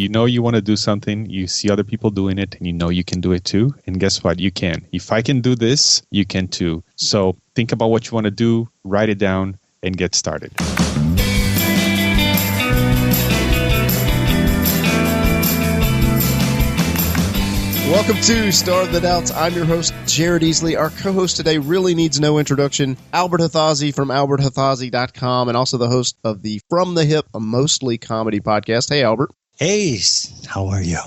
you know you want to do something, you see other people doing it, and you know you can do it too. And guess what? You can. If I can do this, you can too. So think about what you want to do, write it down, and get started. Welcome to Star of the Doubts. I'm your host, Jared Easley. Our co-host today really needs no introduction. Albert Hathazi from alberthathazi.com and also the host of the From the Hip, a mostly comedy podcast. Hey, Albert. Hey, how are you?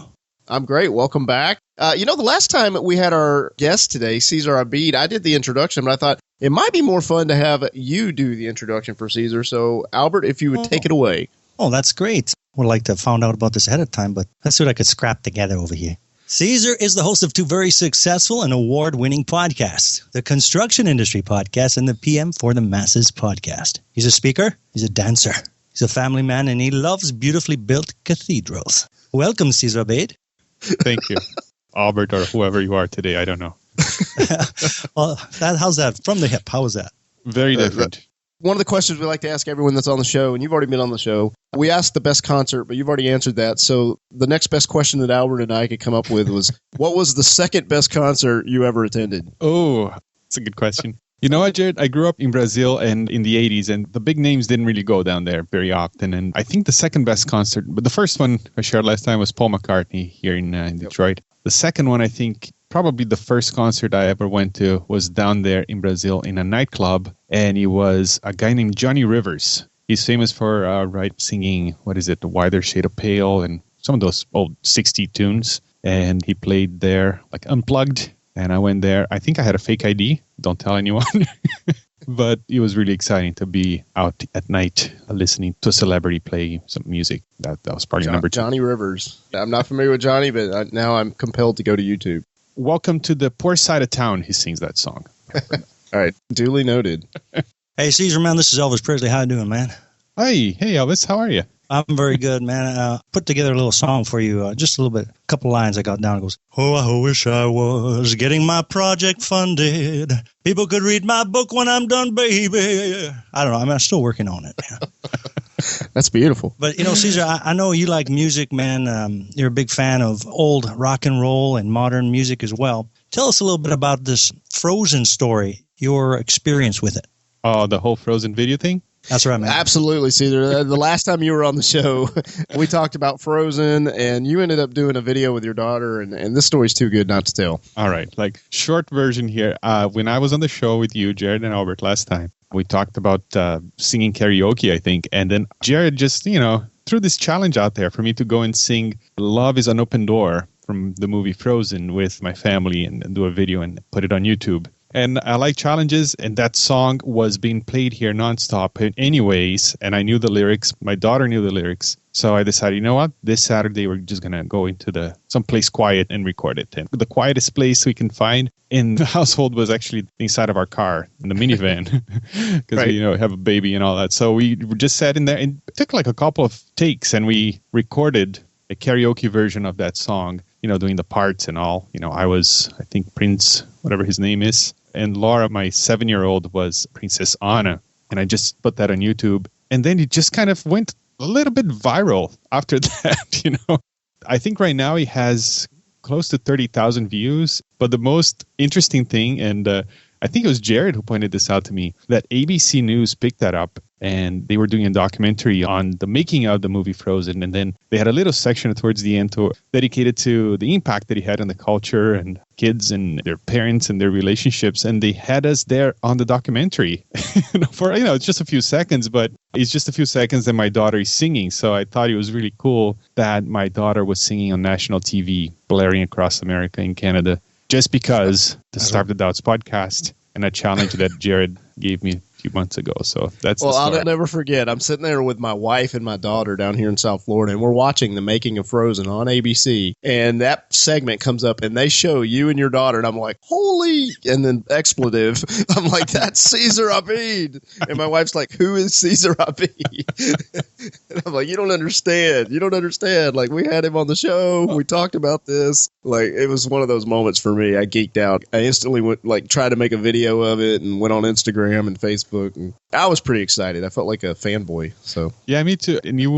I'm great. Welcome back. The last time we had our guest today, Cesar Abeid, I did the introduction, but I thought it might be more fun to have you do the introduction for Cesar. So, Albert, if you would take it away. Oh, that's great. Would like to have found out about this ahead of time, but let's see what I could scrap together over here. Cesar is the host of two very successful and award-winning podcasts, the Construction Industry Podcast and the PM for the Masses Podcast. He's a speaker, he's a dancer, he's a family man, and he loves beautifully built cathedrals. Welcome, Cesar Abeid. Thank you. Albert or whoever you are today, I don't know. Well, how's that? From the hip, how was that? Very different. One of the questions we like to ask everyone that's on the show, and you've already been on the show, we asked the best concert, but you've already answered that. So the next best question that Albert and I could come up with was, what was the second best concert you ever attended? Oh, that's a good question. You know what, Jared? I grew up in Brazil and in the 80s, and the big names didn't really go down there very often. And I think the second best concert, but the first one I shared last time was Paul McCartney here in Detroit. The second one, I think, probably the first concert I ever went to was down there in Brazil in a nightclub, and it was a guy named Johnny Rivers. He's famous for singing, The Wider Shade of Pale, and some of those old 60 tunes. And he played there, like unplugged, and I went there. I think I had a fake ID. Don't tell anyone. But it was really exciting to be out at night listening to a celebrity play some music. That was probably number two. Johnny Rivers. I'm not familiar with Johnny, but now I'm compelled to go to YouTube. Welcome to the poor side of town. He sings that song. All right. Duly noted. Hey, Cesar, man, this is Elvis Presley. How you doing, man? Hey, Elvis. How are you? I'm very good, man. Put together a little song for you. Just a little bit, a couple lines I got down. It goes, oh, I wish I was getting my project funded. People could read my book when I'm done, baby. I don't know. I'm still working on it. Yeah. That's beautiful. But, Cesar, I know you like music, man. You're a big fan of old rock and roll and modern music as well. Tell us a little bit about this Frozen story, your experience with it. Oh, the whole Frozen video thing? That's right, man. Absolutely, Cesar. The last time you were on the show, we talked about Frozen, and you ended up doing a video with your daughter, and this story's too good not to tell. All right. Short version here. When I was on the show with you, Jared and Albert, last time, we talked about singing karaoke, I think. And then Jared just, threw this challenge out there for me to go and sing Love is an Open Door from the movie Frozen with my family and do a video and put it on YouTube. And I like challenges, and that song was being played here nonstop anyways, and I knew the lyrics. My daughter knew the lyrics. So I decided, you know what? This Saturday, we're just going to go into someplace quiet and record it. And the quietest place we can find in the household was actually inside of our car, in the minivan, because we have a baby and all that. So we just sat in there, and it took like a couple of takes, and we recorded a karaoke version of that song, doing the parts and all. I was, I think, Prince, whatever his name is. And Laura, my 7-year-old, was Princess Anna. And I just put that on YouTube. And then it just kind of went a little bit viral after that, I think right now he has close to 30,000 views. But the most interesting thing, and I think it was Jared who pointed this out to me, that ABC News picked that up. And they were doing a documentary on the making of the movie Frozen. And then they had a little section towards the end dedicated to the impact that he had on the culture and kids and their parents and their relationships. And they had us there on the documentary for, it's just a few seconds, but it's just a few seconds that my daughter is singing. So I thought it was really cool that my daughter was singing on national TV, blaring across America and Canada, just because the Starve the Doubts podcast and a challenge that Jared gave me few months ago. So that's I'll never forget. I'm sitting there with my wife and my daughter down here in South Florida, and we're watching the making of Frozen on ABC. And that segment comes up, and they show you and your daughter, and I'm like, holy! And then expletive. I'm like, that's Cesar Abeid. And my wife's like, who is Cesar Abeid? And I'm like, you don't understand. You don't understand. Like, we had him on the show. We talked about this. Like, it was one of those moments for me. I geeked out. I instantly went, tried to make a video of it and went on Instagram and Facebook. And I was pretty excited. I felt like a fanboy. So yeah, me too. And you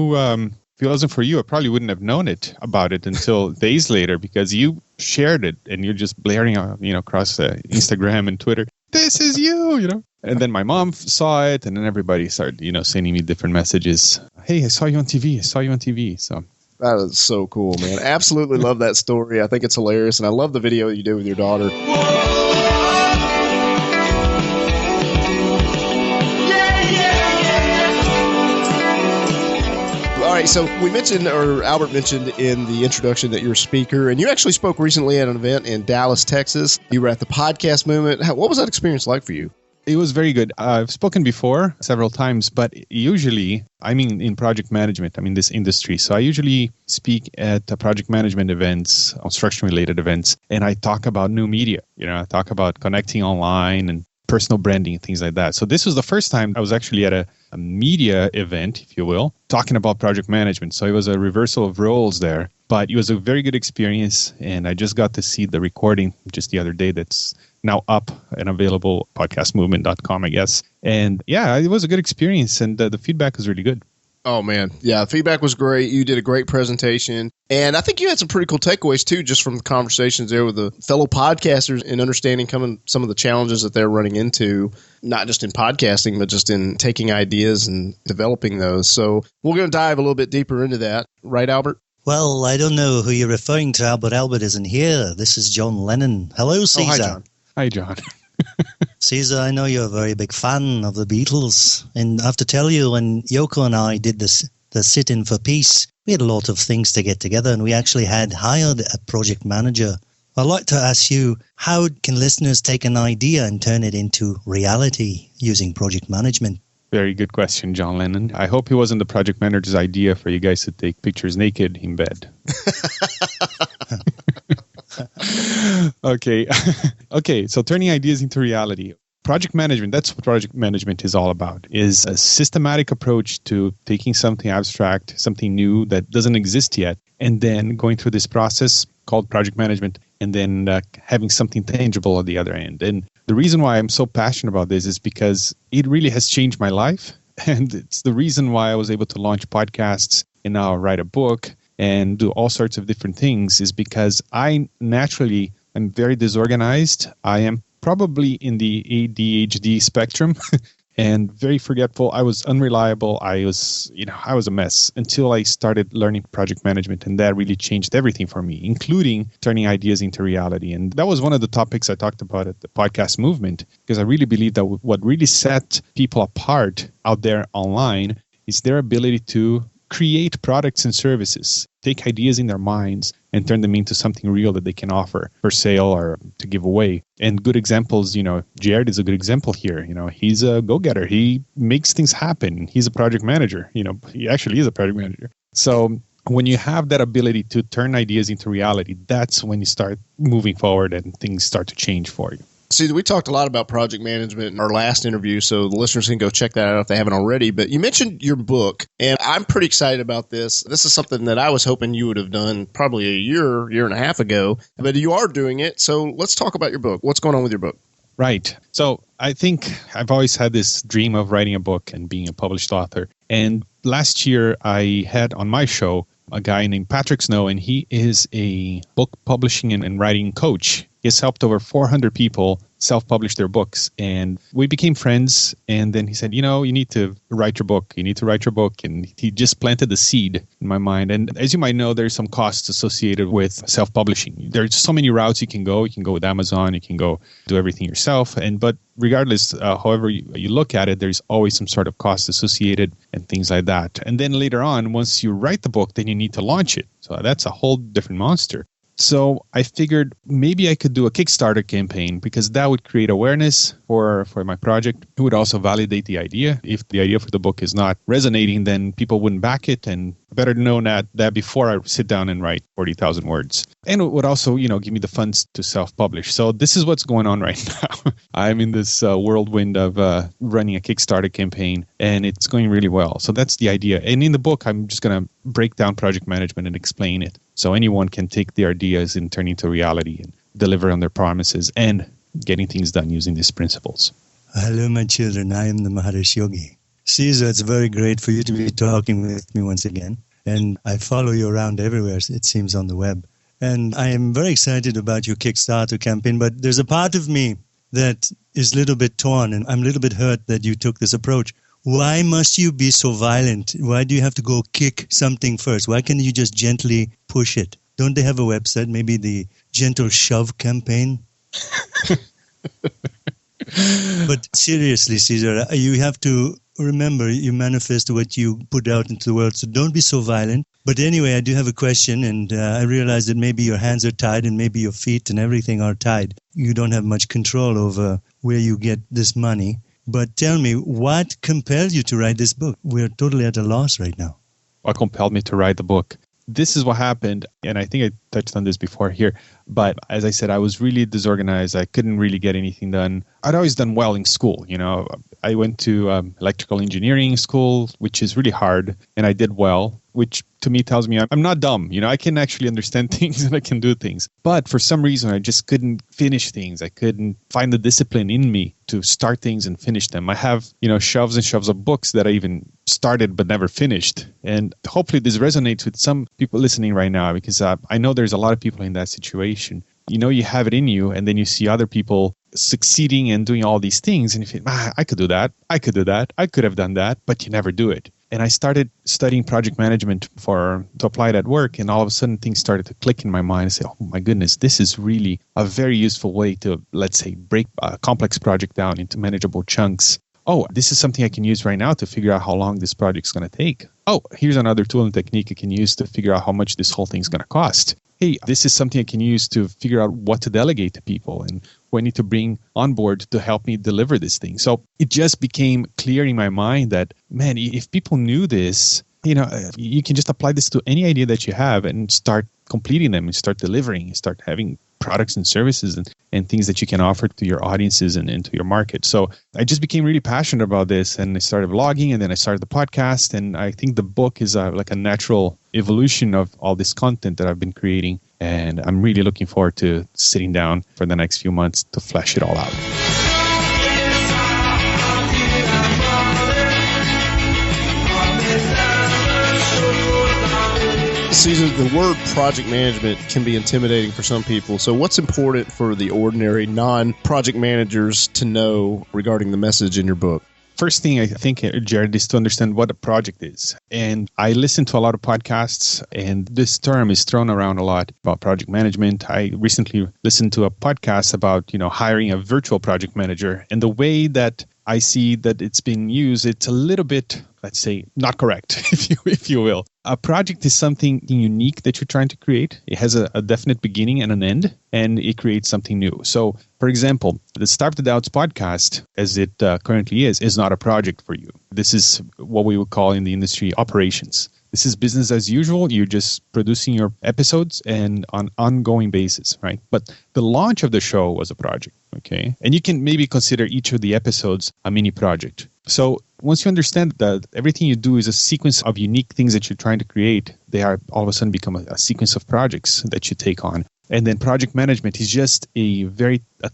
If it wasn't for you, I probably wouldn't have known about it until days later, because you shared it and you're just blaring out, across Instagram and Twitter, this is you. And then my mom saw it, and then everybody started, sending me different messages. Hey, I saw you on TV. So that is so cool, man. Absolutely love that story. I think it's hilarious, and I love the video you did with your daughter. All right, so we mentioned, or Albert mentioned in the introduction, that you're a speaker, and you actually spoke recently at an event in Dallas, Texas. You were at the podcast movement. What was that experience like for you? It was very good. I've spoken before several times, but usually, in project management, this industry. So I usually speak at project management events, construction-related events, and I talk about new media. I talk about connecting online and personal branding, things like that. So this was the first time I was actually at a media event, if you will, talking about project management. So it was a reversal of roles there, but it was a very good experience. And I just got to see the recording just the other day that's now up and available, podcastmovement.com, I guess. And yeah, it was a good experience, and the feedback was really good. Oh, man. Yeah, feedback was great. You did a great presentation. And I think you had some pretty cool takeaways, too, just from the conversations there with the fellow podcasters and understanding some of the challenges that they're running into, not just in podcasting, but just in taking ideas and developing those. So we're going to dive a little bit deeper into that. Right, Albert? Well, I don't know who you're referring to, Albert. Albert isn't here. This is John Lennon. Hello, Cesar. Oh, hi, John. Hi, John. Cesar, I know you're a very big fan of the Beatles, and I have to tell you, when Yoko and I did the sit-in for peace, we had a lot of things to get together, and we actually had hired a project manager. I'd like to ask you, how can listeners take an idea and turn it into reality using project management? Very good question, John Lennon. I hope it wasn't the project manager's idea for you guys to take pictures naked in bed. Okay, so turning ideas into reality. Project management, that's what project management is all about, is a systematic approach to taking something abstract, something new that doesn't exist yet, and then going through this process called project management, and then having something tangible at the other end. And the reason why I'm so passionate about this is because it really has changed my life, and it's the reason why I was able to launch podcasts and now write a book and do all sorts of different things, is because I naturally am very disorganized. I am probably in the ADHD spectrum and very forgetful. I was unreliable. I was a mess until I started learning project management, and that really changed everything for me, including turning ideas into reality. And that was one of the topics I talked about at the podcast movement, because I really believe that what really set people apart out there online is their ability to create products and services, take ideas in their minds and turn them into something real that they can offer for sale or to give away. And good examples, Jared is a good example here. He's a go-getter. He makes things happen. He's a project manager. He actually is a project manager. So when you have that ability to turn ideas into reality, that's when you start moving forward and things start to change for you. See, we talked a lot about project management in our last interview, so the listeners can go check that out if they haven't already. But you mentioned your book, and I'm pretty excited about this. This is something that I was hoping you would have done probably a year and a half ago, but you are doing it. So let's talk about your book. What's going on with your book? Right. So I think I've always had this dream of writing a book and being a published author. And last year I had on my show a guy named Patrick Snow, and he is a book publishing and writing coach. He has helped over 400 people self-publish their books, and we became friends. And then he said, you need to write your book. You need to write your book. And he just planted the seed in my mind. And as you might know, there's some costs associated with self-publishing. There's so many routes you can go. You can go with Amazon. You can go do everything yourself. But regardless, however you look at it, there's always some sort of cost associated and things like that. And then later on, once you write the book, then you need to launch it. So that's a whole different monster. So I figured maybe I could do a Kickstarter campaign, because that would create awareness for my project. It would also validate the idea. If the idea for the book is not resonating, then people wouldn't back it. And better to know that before I sit down and write 40,000 words. And it would also, give me the funds to self-publish. So this is what's going on right now. I'm in this whirlwind of running a Kickstarter campaign, and it's going really well. So that's the idea. And in the book, I'm just going to break down project management and explain it, so anyone can take their ideas and turn into reality and deliver on their promises and getting things done using these principles. Hello, my children. I am the Maharishi Yogi. Cesar, it's very great for you to be talking with me once again. and I follow you around everywhere, it seems, on the web. And I am very excited about your Kickstarter campaign, but there's a part of me that is a little bit torn, and I'm a little bit hurt that you took this approach. Why must you be so violent? Why do you have to go kick something first? Why can't you just gently push it? Don't they have a website? Maybe the Gentle Shove campaign? But seriously, Cesar, you have to remember you manifest what you put out into the world, so don't be so violent. But anyway, I do have a question, and I realize that maybe your hands are tied and maybe your feet and everything are tied. You don't have much control over where you get this money. But tell me, what compelled you to write this book? We're totally at a loss right now. What compelled me to write the book? This is what happened, and I think I touched on this before here, but as I said, I was really disorganized. I couldn't really get anything done. I'd always done well in school. I went to electrical engineering school, which is really hard, and I did well, which to me tells me I'm not dumb. I can actually understand things and I can do things. But for some reason, I just couldn't finish things. I couldn't find the discipline in me to start things and finish them. I have, shelves and shelves of books that I even started but never finished. And hopefully this resonates with some people listening right now, because I know there's a lot of people in that situation. You have it in you, and then you see other people succeeding and doing all these things, and you think, I could do that. I could do that. I could have done that, but you never do it. And I started studying project management to apply it at work, and all of a sudden things started to click in my mind. I said, oh my goodness, this is really a very useful way to, let's say, break a complex project down into manageable chunks. Oh, this is something I can use right now to figure out how long this project's going to take. Oh, here's another tool and technique I can use to figure out how much this whole thing's going to cost. Hey, this is something I can use to figure out what to delegate to people and who I need to bring on board to help me deliver this thing. So it just became clear in my mind that, man, if people knew this, you can just apply this to any idea that you have and start completing them and start delivering, start having products and services and things that you can offer to your audiences and to your market. So I just became really passionate about this, and I started vlogging, and then I started the podcast. And I think the book is like a natural evolution of all this content that I've been creating. And I'm really looking forward to sitting down for the next few months to flesh it all out. Cesar, the word project management can be intimidating for some people. So what's important for the ordinary non-project managers to know regarding the message in your book? First thing I think, Jared, is to understand what a project is. And I listen to a lot of podcasts, and this term is thrown around a lot about project management. I recently listened to a podcast about, hiring a virtual project manager. And the way that I see that it's been used, it's a little bit, let's say, not correct, if you will. A project is something unique that you're trying to create. It has a definite beginning and an end, and it creates something new. So, for example, the Starve the Doubts podcast, as it currently is not a project for you. This is what we would call in the industry operations. This is business as usual. You're just producing your episodes and on ongoing basis, right? But the launch of the show was a project, okay? And you can maybe consider each of the episodes a mini project. So once you understand that everything you do is a sequence of unique things that you're trying to create, they are all of a sudden become a sequence of projects that you take on. And then project management is just a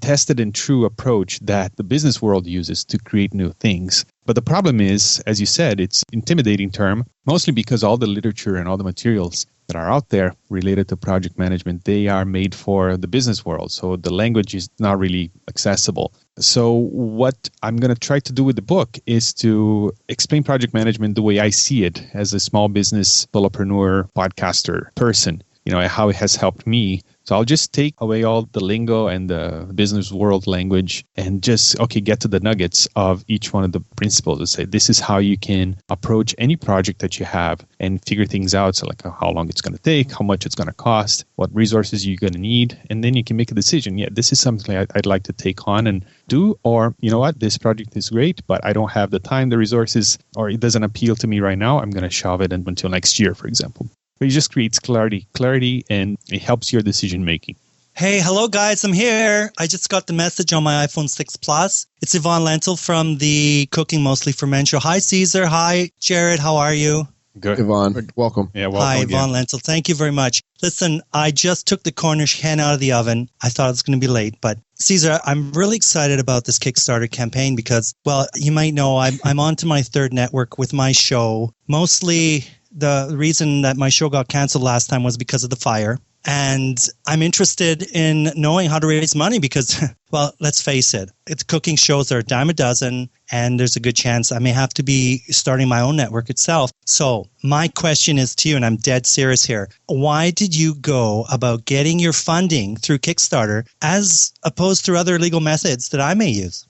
tested and true approach that the business world uses to create new things. But the problem is, as you said, it's an intimidating term, mostly because all the literature and all the materials that are out there related to project management, they are made for the business world. So the language is not really accessible. So what I'm going to try to do with the book is to explain project management the way I see it as a small business solopreneur, podcaster person, how it has helped me. So I'll just take away all the lingo and the business world language and just, get to the nuggets of each one of the principles and say, this is how you can approach any project that you have and figure things out. So like how long it's going to take, how much it's going to cost, what resources you're going to need. And then you can make a decision. Yeah, this is something I'd like to take on and do. Or, this project is great, but I don't have the time, the resources, or it doesn't appeal to me right now. I'm going to shove it until next year, for example. But it just creates clarity, and it helps your decision making. Hey, hello guys, I'm here. I just got the message on my iPhone 6 Plus. It's Yvonne Lentil from the Cooking Mostly for Men show. Hi, Cesar. Hi, Jared. How are you? Good. Yvonne, welcome. Yeah, welcome. Hi, again. Yvonne Lentil. Thank you very much. Listen, I just took the Cornish hen out of the oven. I thought it was going to be late, but Cesar, I'm really excited about this Kickstarter campaign because, well, you might know I'm on to my third network with my show. Mostly the reason that my show got canceled last time was because of the fire. And I'm interested in knowing how to raise money because, well, let's face it, it's cooking shows are a dime a dozen, and there's a good chance I may have to be starting my own network itself. So my question is to you, and I'm dead serious here. Why did you go about getting your funding through Kickstarter as opposed to other legal methods that I may use?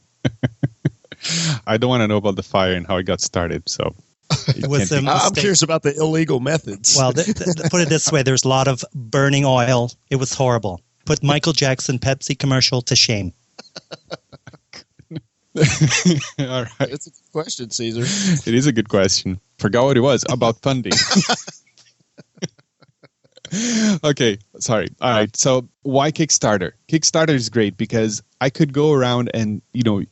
I don't want to know about the fire and how it got started, so... I'm curious about the illegal methods. Well, put it this way. There's a lot of burning oil. It was horrible. Put Michael Jackson Pepsi commercial to shame. All right. It's a good question, Caesar. It is a good question. Forgot what it was about funding. Okay, sorry. All right. So why Kickstarter? Kickstarter is great because I could go around and,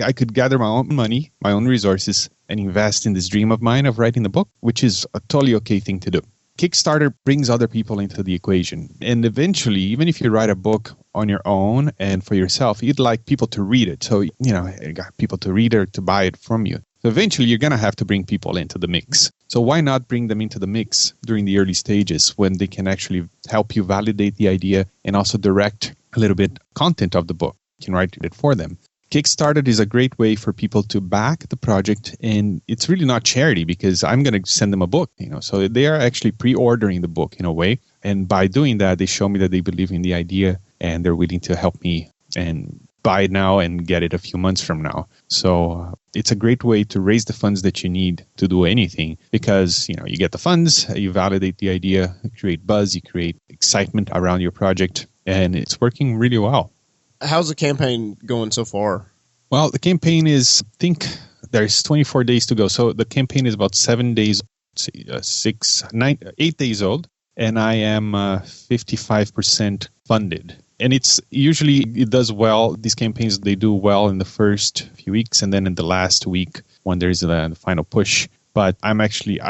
I could gather my own money, my own resources, and invest in this dream of mine of writing the book, which is a totally okay thing to do. Kickstarter brings other people into the equation. And eventually, even if you write a book on your own and for yourself, you'd like people to read it. So, you got people to read it or to buy it from you. So eventually, you're going to have to bring people into the mix. So why not bring them into the mix during the early stages when they can actually help you validate the idea and also direct a little bit content of the book? You can write it for them. Kickstarter is a great way for people to back the project, and it's really not charity because I'm going to send them a book, so they are actually pre-ordering the book in a way. And by doing that, they show me that they believe in the idea and they're willing to help me and buy it now and get it a few months from now. So it's a great way to raise the funds that you need to do anything because, you get the funds, you validate the idea, you create buzz, you create excitement around your project, and it's working really well. How's the campaign going so far? Well, the campaign is, I think there's 24 days to go. So the campaign is about 7 days, 8 days old, and I am 55% funded. And it does well. These campaigns, they do well in the first few weeks and then in the last week when there's the final push. But I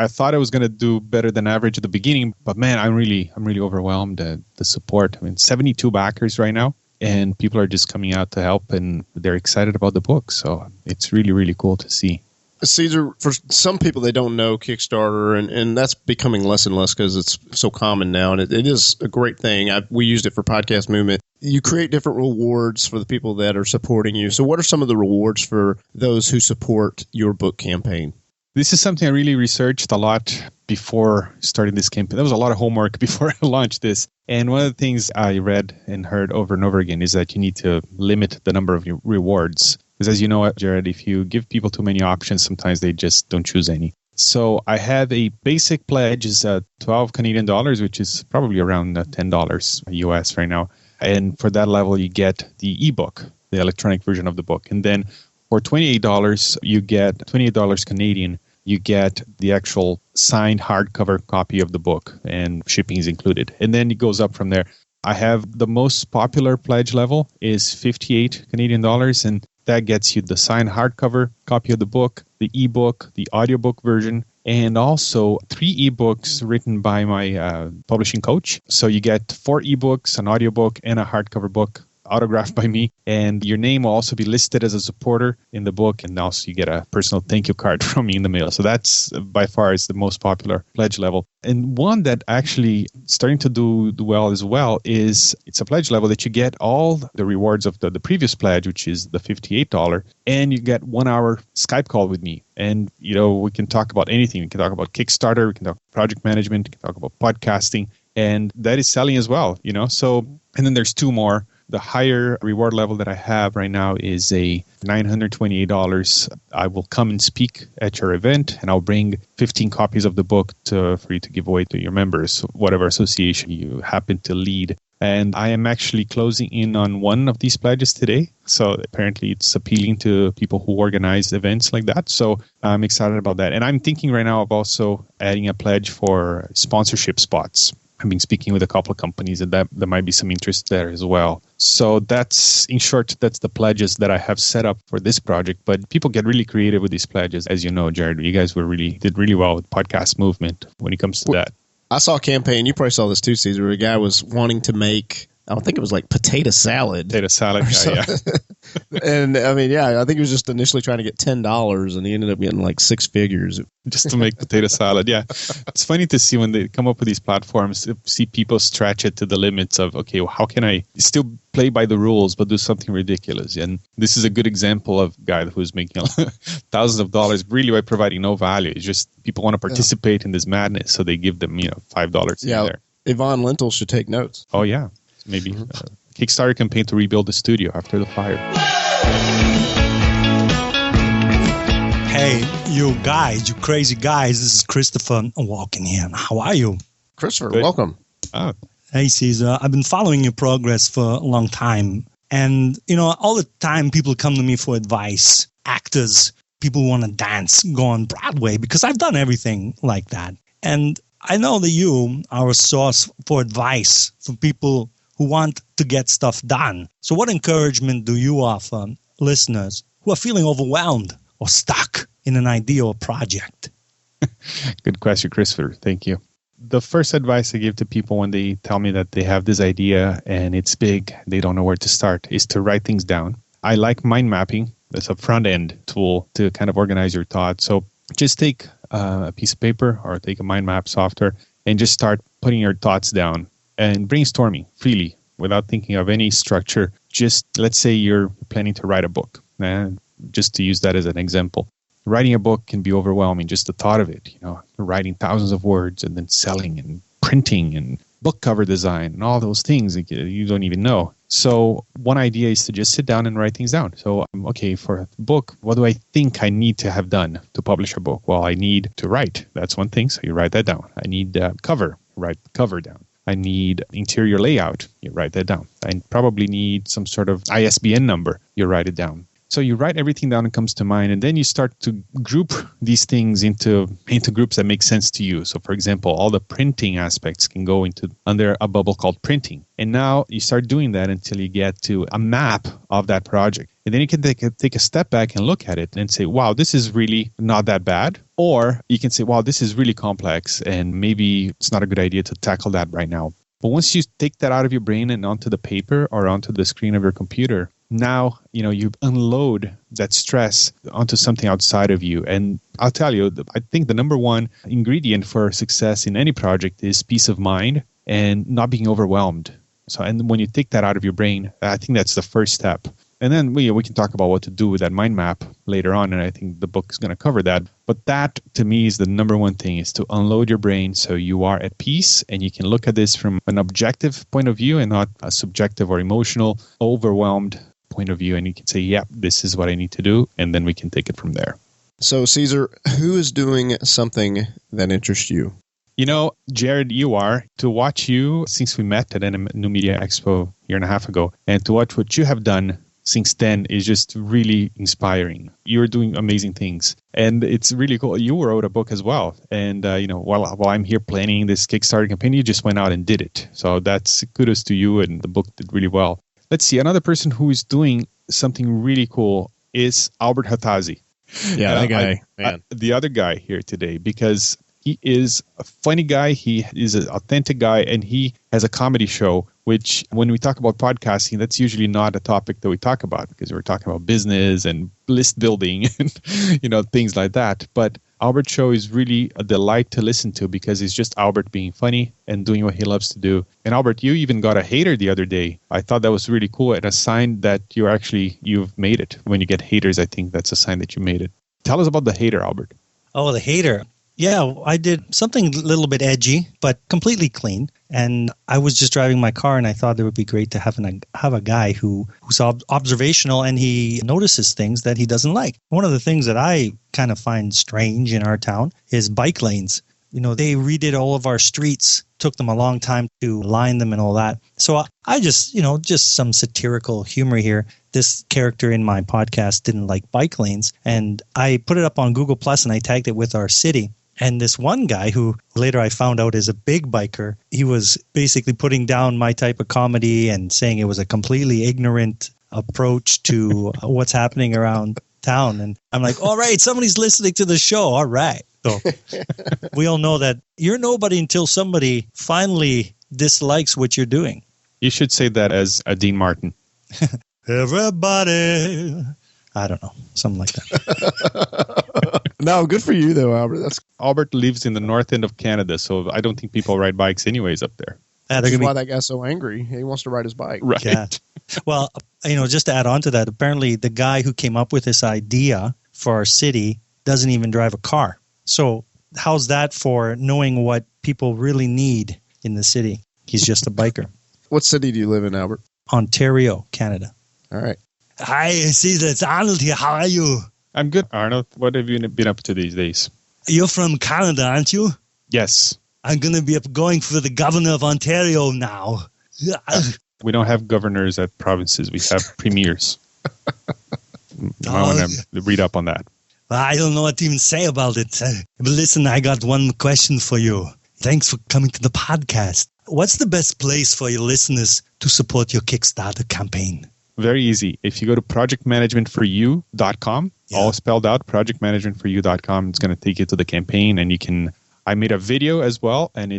thought I was going to do better than average at the beginning, but man, I'm really overwhelmed at the support. 72 backers right now. And people are just coming out to help, and they're excited about the book. So it's really, really cool to see. Caesar, for some people, they don't know Kickstarter, and that's becoming less and less because it's so common now. And it is a great thing. We used it for Podcast Movement. You create different rewards for the people that are supporting you. So what are some of the rewards for those who support your book campaign? This is something I really researched a lot before starting this campaign. There was a lot of homework before I launched this. And one of the things I read and heard over and over again is that you need to limit the number of rewards. Because as you know, Jared, if you give people too many options, sometimes they just don't choose any. So I have a basic pledge is 12 Canadian dollars, which is probably around $10 US right now. And for that level, you get the ebook, the electronic version of the book. And then for $28, you get $28 Canadian. You get the actual signed hardcover copy of the book, and shipping is included. And then it goes up from there. I have the most popular pledge level is 58 Canadian dollars, and that gets you the signed hardcover copy of the book, the ebook, the audiobook version, and also 3 ebooks written by my publishing coach. So you get 4 ebooks, an audiobook, and a hardcover book autographed by me, and your name will also be listed as a supporter in the book, and also you get a personal thank you card from me in the mail. So that's by far is the most popular pledge level. And one that actually starting to do well as well is it's a pledge level that you get all the rewards of the previous pledge, which is the $58, and you get 1 hour Skype call with me. And, we can talk about anything. We can talk about Kickstarter, we can talk project management, we can talk about podcasting, and that is selling as well, So, and then there's 2 more. The higher reward level that I have right now is a $928. I will come and speak at your event, and I'll bring 15 copies of the book for you to give away to your members, whatever association you happen to lead. And I am actually closing in on one of these pledges today. So apparently it's appealing to people who organize events like that. So I'm excited about that. And I'm thinking right now of also adding a pledge for sponsorship spots. I've been speaking with a couple of companies, and that there might be some interest there as well. So that's, in short, that's the pledges that I have set up for this project. But people get really creative with these pledges. As you know, Jared, you guys did really well with Podcast Movement when it comes to that. I saw a campaign, you probably saw this too, Caesar. A guy was wanting to make, I don't think it was like potato salad. Potato salad, yeah. And I mean, yeah, I think he was just initially trying to get $10 and he ended up getting like six figures. Just to make potato salad. Yeah. It's funny to see when they come up with these platforms, see people stretch it to the limits of, okay, well, how can I still play by the rules, but do something ridiculous? And this is a good example of a guy who's making thousands of dollars really by providing no value. It's just people want to participate in this madness. So they give them, $5 there. Yvonne Lentil should take notes. Oh, yeah. Maybe Kickstarter campaign to rebuild the studio after the fire. Hey, you guys, you crazy guys. This is Christopher walking here. How are you? Christopher, Good. welcome. Oh, Hey, Cesar. I've been following your progress for a long time. And, all the time people come to me for advice. Actors, people who want to dance, go on Broadway, because I've done everything like that. And I know that you are a source for advice for people who want to get stuff done. So what encouragement do you offer listeners who are feeling overwhelmed or stuck in an idea or project? good question, Christopher. Thank you. The first advice I give to people when they tell me that they have this idea and it's big, they don't know where to start, is to write things down. I like mind mapping. That's a front-end tool to kind of organize your thoughts. So just take a piece of paper or take a mind map software and just start putting your thoughts down and brainstorming freely without thinking of any structure. Just let's say you're planning to write a book. Just to use that as an example. Writing a book can be overwhelming, just the thought of it, writing thousands of words and then selling and printing and book cover design and all those things that you don't even know. So one idea is to just sit down and write things down. So, okay, for a book, what do I think I need to have done to publish a book? Well, I need to write. That's one thing. So you write that down. I need cover. Write cover down. I need interior layout. You write that down. I probably need some sort of ISBN number. You write it down. So you write everything down that comes to mind, and then you start to group these things into groups that make sense to you. So, for example, all the printing aspects can go under a bubble called printing. And now you start doing that until you get to a map of that project. And then you can take a step back and look at it and say, wow, this is really not that bad. Or you can say, wow, this is really complex, and maybe it's not a good idea to tackle that right now. But once you take that out of your brain and onto the paper or onto the screen of your computer, now, you unload that stress onto something outside of you. And I'll tell you, I think the number one ingredient for success in any project is peace of mind and not being overwhelmed. So, and when you take that out of your brain, I think that's the first step. And then we can talk about what to do with that mind map later on, and I think the book is going to cover that. But that, to me, is the number one thing, is to unload your brain so you are at peace and you can look at this from an objective point of view and not a subjective or emotional, overwhelmed point of view. And you can say, yeah, this is what I need to do, and then we can take it from there. So, Cesar, who is doing something that interests you? Jared, you are. To watch you since we met at a New Media Expo a year and a half ago, and to watch what you have done since then is just really inspiring. You're doing amazing things. And it's really cool. You wrote a book as well. And, while I'm here planning this Kickstarter campaign, you just went out and did it. So that's kudos to you, and the book did really well. Let's see. Another person who is doing something really cool is Albert Hatazi. Yeah, that guy, man. The other guy here today, because he is a funny guy. He is an authentic guy, and he has a comedy show, which when we talk about podcasting, that's usually not a topic that we talk about, because we're talking about business and list building and, things like that. But Albert's show is really a delight to listen to, because it's just Albert being funny and doing what he loves to do. And Albert, you even got a hater the other day. I thought that was really cool, and a sign that you've made it. When you get haters, I think that's a sign that you made it. Tell us about the hater, Albert. Oh, the hater. Yeah, I did something a little bit edgy, but completely clean. And I was just driving my car, and I thought it would be great to have a guy who's observational, and he notices things that he doesn't like. One of the things that I kind of find strange in our town is bike lanes. They redid all of our streets, took them a long time to line them and all that. So I just some satirical humor here. This character in my podcast didn't like bike lanes, and I put it up on Google Plus, and I tagged it with our city. And this one guy, who later I found out is a big biker, he was basically putting down my type of comedy and saying it was a completely ignorant approach to what's happening around town. And I'm like, all right, somebody's listening to the show. All right. So we all know that you're nobody until somebody finally dislikes what you're doing. You should say that as a Dean Martin. Everybody. I don't know. Something like that. No, good for you, though, Albert. Albert lives in the north end of Canada, so I don't think people ride bikes anyways up there. That's why that guy's so angry. He wants to ride his bike. Right. Yeah. Well, just to add on to that, apparently the guy who came up with this idea for our city doesn't even drive a car. So how's that for knowing what people really need in the city? He's just a biker. What city do you live in, Albert? Ontario, Canada. All right. Hi, Cesar. It's Arnold here. How are you? I'm good, Arnold. What have you been up to these days? You're from Canada, aren't you? Yes. I'm going to be going for the governor of Ontario now. We don't have governors at provinces. We have premiers. I want to read up on that. I don't know what to even say about it. But listen, I got one question for you. Thanks for coming to the podcast. What's the best place for your listeners to support your Kickstarter campaign? Very easy. If you go to projectmanagementforyou.com, all spelled out, projectmanagementforyou.com, it's going to take you to the campaign, and you can... I made a video as well, and I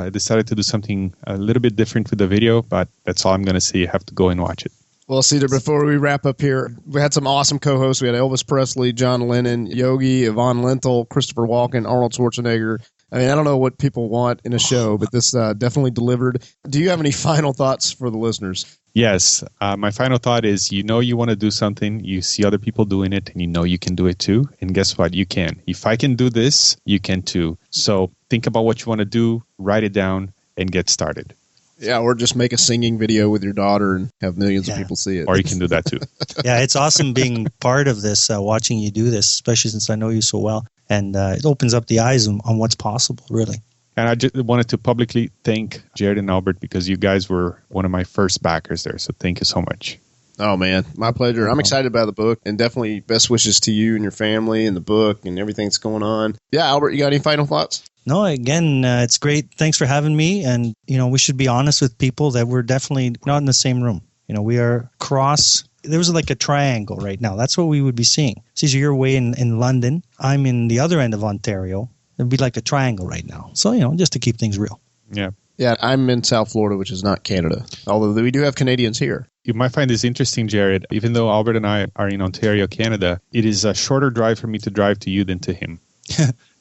decided to do something a little bit different with the video, but that's all I'm going to say. You have to go and watch it. Well, Cedar, before we wrap up here, we had some awesome co-hosts. We had Elvis Presley, John Lennon, Yogi, Yvonne Lenthal, Christopher Walken, Arnold Schwarzenegger. I mean, I don't know what people want in a show, but this definitely delivered. Do you have any final thoughts for the listeners? Yes. My final thought is, you want to do something, you see other people doing it, and you can do it too. And guess what? You can. If I can do this, you can too. So think about what you want to do, write it down, and get started. Yeah, or just make a singing video with your daughter and have millions of people see it. Or you can do that too. Yeah, it's awesome being part of this, watching you do this, especially since I know you so well. And it opens up the eyes on what's possible, really. And I just wanted to publicly thank Jared and Albert, because you guys were one of my first backers there. So thank you so much. Oh, man. My pleasure. I'm excited about the book, and definitely best wishes to you and your family and the book and everything that's going on. Yeah, Albert, you got any final thoughts? No, again, it's great. Thanks for having me. And, we should be honest with people that we're definitely not in the same room. We are cross. There's like a triangle right now. That's what we would be seeing. Caesar, you're away in London. I'm in the other end of Ontario. It'd be like a triangle right now. So, just to keep things real. Yeah. Yeah, I'm in South Florida, which is not Canada, although we do have Canadians here. You might find this interesting, Jared. Even though Albert and I are in Ontario, Canada, it is a shorter drive for me to drive to you than to him.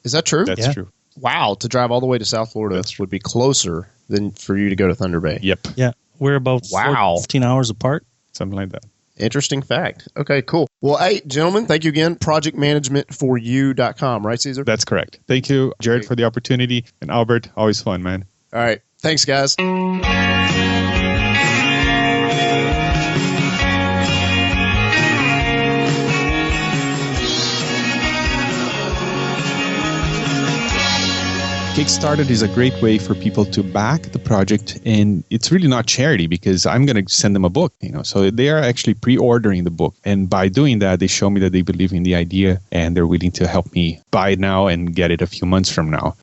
Is that true? That's true. Wow, to drive all the way to South Florida would be closer than for you to go to Thunder Bay. Yep. Yeah, we're about 15 hours apart. Something like that. Interesting fact. Okay, cool. Well, hey, gentlemen, thank you again. Projectmanagementforyou.com, right, Cesar? That's correct. Thank you, Jared, for the opportunity. And Albert, always fun, man. All right. Thanks, guys. Kickstarter is a great way for people to back the project, and it's really not charity, because I'm going to send them a book, so they are actually pre-ordering the book. And by doing that, they show me that they believe in the idea, and they're willing to help me buy it now and get it a few months from now.